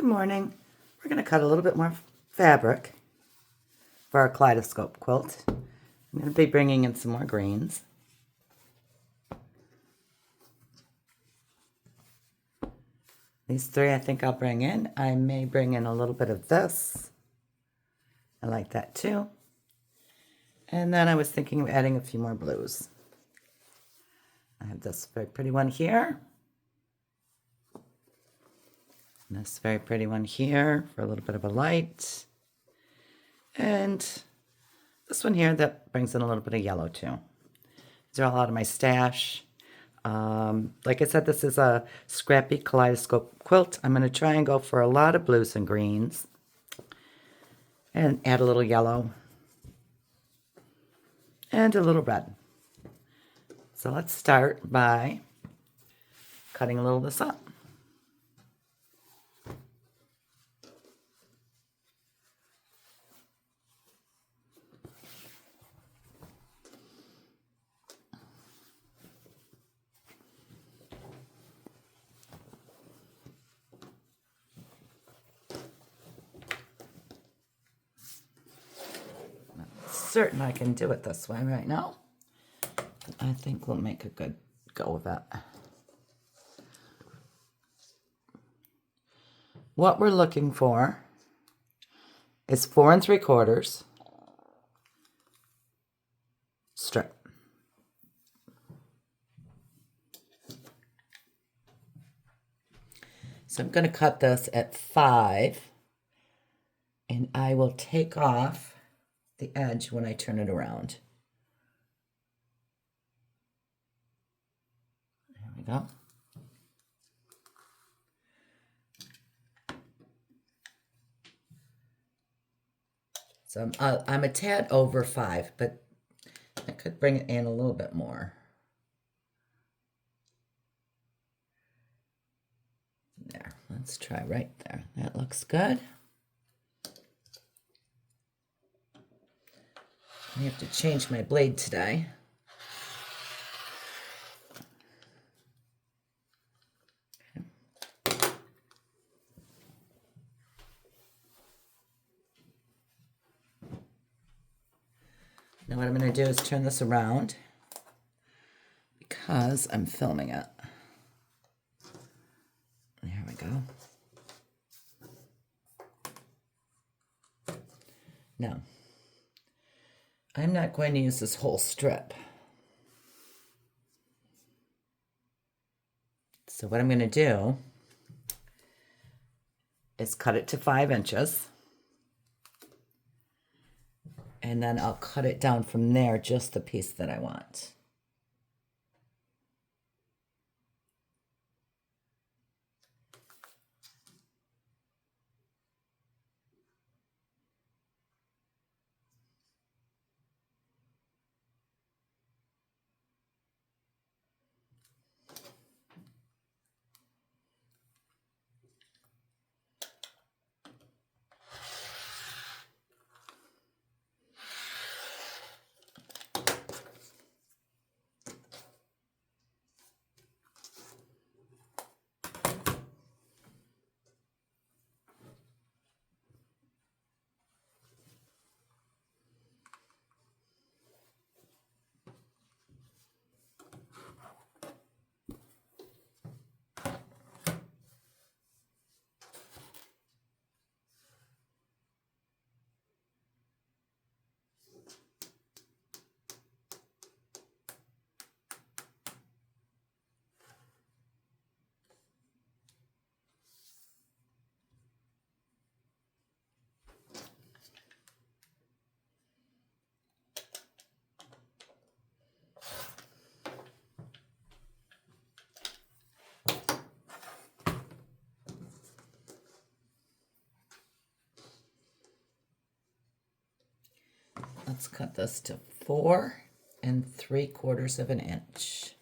Good morning. We're going to cut a little bit more fabric for our kaleidoscope quilt. I'm going to be bringing in some more greens. These three I think I'll bring in. I may bring in a little bit of this. I like that too. And then I was thinking of adding a few more blues. I have this very pretty one here. And this very pretty one here for a little bit of a light. And this one here that brings in a little bit of yellow too. These are all out of my stash. Like I said, this is a Scrappy Kaleidoscope quilt. I'm going to try and go for a lot of blues and greens. And add a little yellow. And a little red. So let's start by cutting a little of this up. Certain I can do it this way right now. I think we'll make a good go of it. What we're looking for is 4 3/4 strip. So I'm going to cut this at 5, and I will take off the edge when I turn it around. There we go. So I'm a tad over 5, but I could bring it in a little bit more. There, let's try right there. That looks good. I have to change my blade today. Now what I'm going to do is turn this around because I'm filming it. There we go. Now, I'm not going to use this whole strip. So what I'm going to do is cut it to 5 inches. And then I'll cut it down from there, just the piece that I want. Let's cut this to 4 3/4 inches.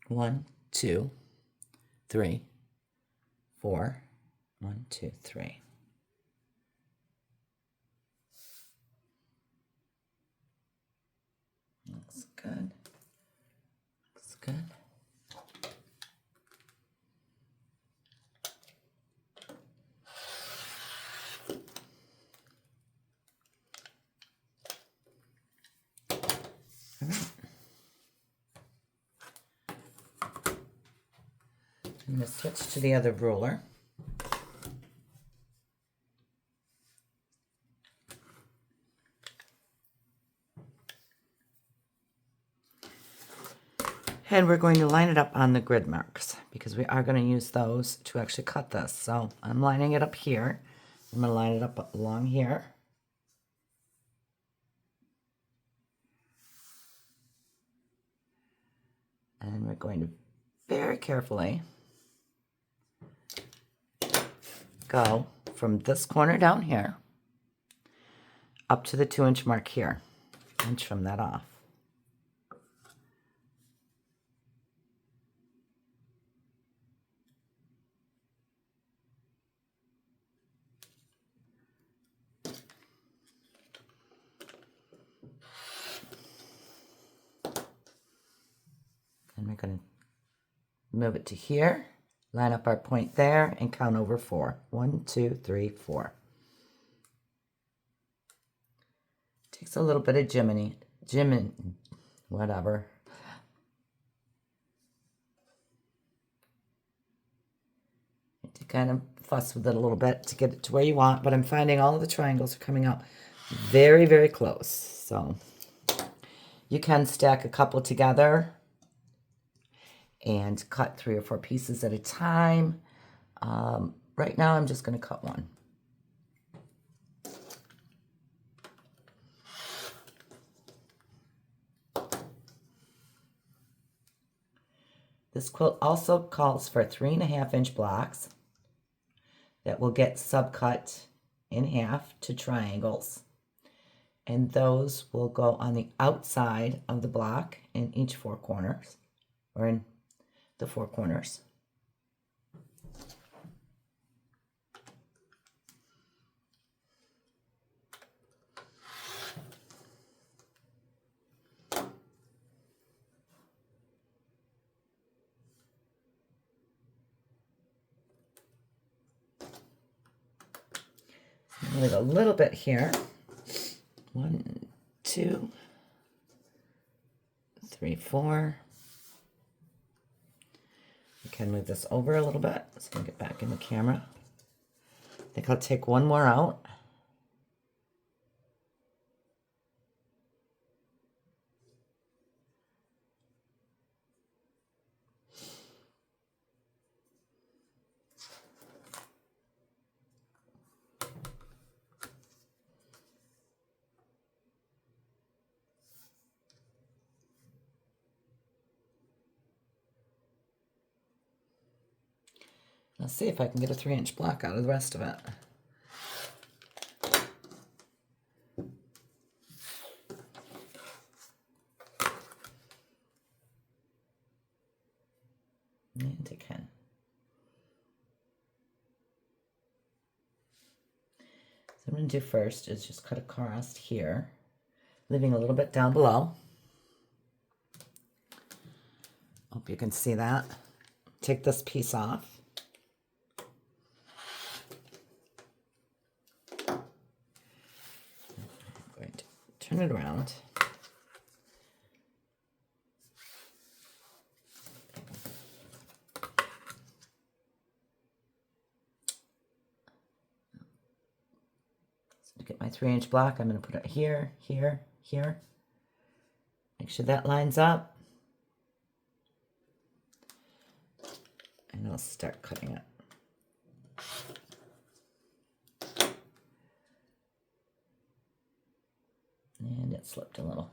1, 2, 3, 4. 1, 2, 3. Looks good. Looks good. All right. I'm going to switch to the other ruler. And we're going to line it up on the grid marks because we are going to use those to actually cut this. So I'm lining it up here. I'm going to line it up along here. And we're going to very carefully go from this corner down here up to the 2-inch mark here and trim that off. And we're going to move it to here, line up our point there, and count over 4. 1, 2, 3, 4. Takes a little bit of jimming, whatever. To kind of fuss with it a little bit to get it to where you want, but I'm finding all of the triangles are coming out very, very close. So you can stack a couple together and cut 3 or 4 pieces at a time. Right now I'm just going to cut one. This quilt also calls for 3.5-inch blocks that will get subcut in half to triangles. And those will go on the outside of the block in each 4 corners, or in the 4 corners. Leave a little bit here. 1, 2, 3, 4. You can move this over a little bit so I can get back in the camera. I think I'll take one more out. Let's see if I can get a 3-inch block out of the rest of it. And I can. So what I'm going to do first is just cut across here, leaving a little bit down below. Hope you can see that. Take this piece off. Turn it around. So to get my 3-inch block, I'm going to put it here, here, here. Make sure that lines up. And I'll start cutting it. And it slipped a little.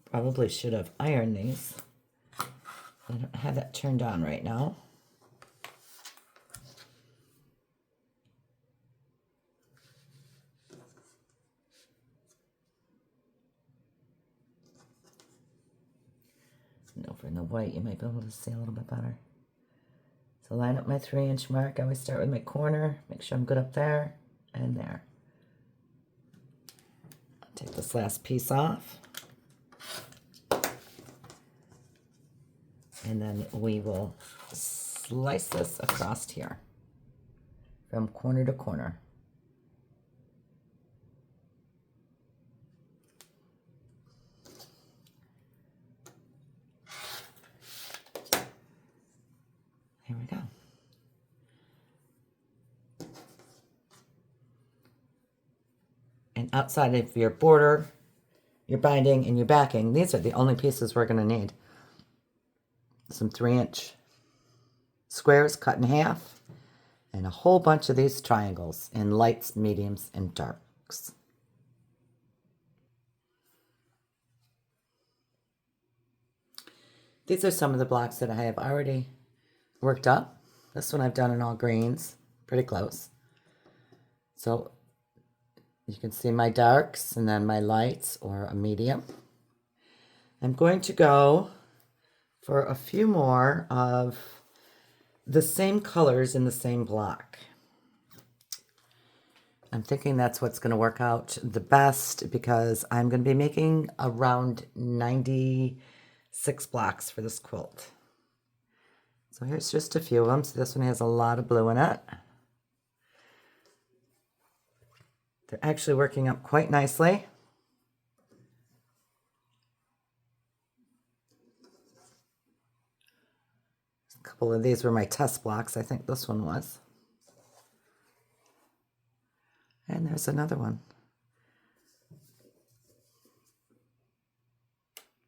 Probably should have ironed these. I don't have that turned on right now. And over in the white, you might be able to see a little bit better. So line up my 3-inch mark. I always start with my corner. Make sure I'm good up there. and there. I'll take this last piece off. And then we will slice this across here from corner to corner. Here we go. And outside of your border, your binding, and your backing, these are the only pieces we're going to need. Some 3-inch squares cut in half, and a whole bunch of these triangles in lights, mediums, and darks. These are some of the blocks that I have already worked up. This one I've done in all greens, pretty close. So you can see my darks and then my lights or a medium. I'm going to go for a few more of the same colors in the same block. I'm thinking that's what's going to work out the best because I'm going to be making around 96 blocks for this quilt. So here's just a few of them. So this one has a lot of blue in it. They're actually working up quite nicely. A couple of these were my test blocks. I think this one was. And there's another one.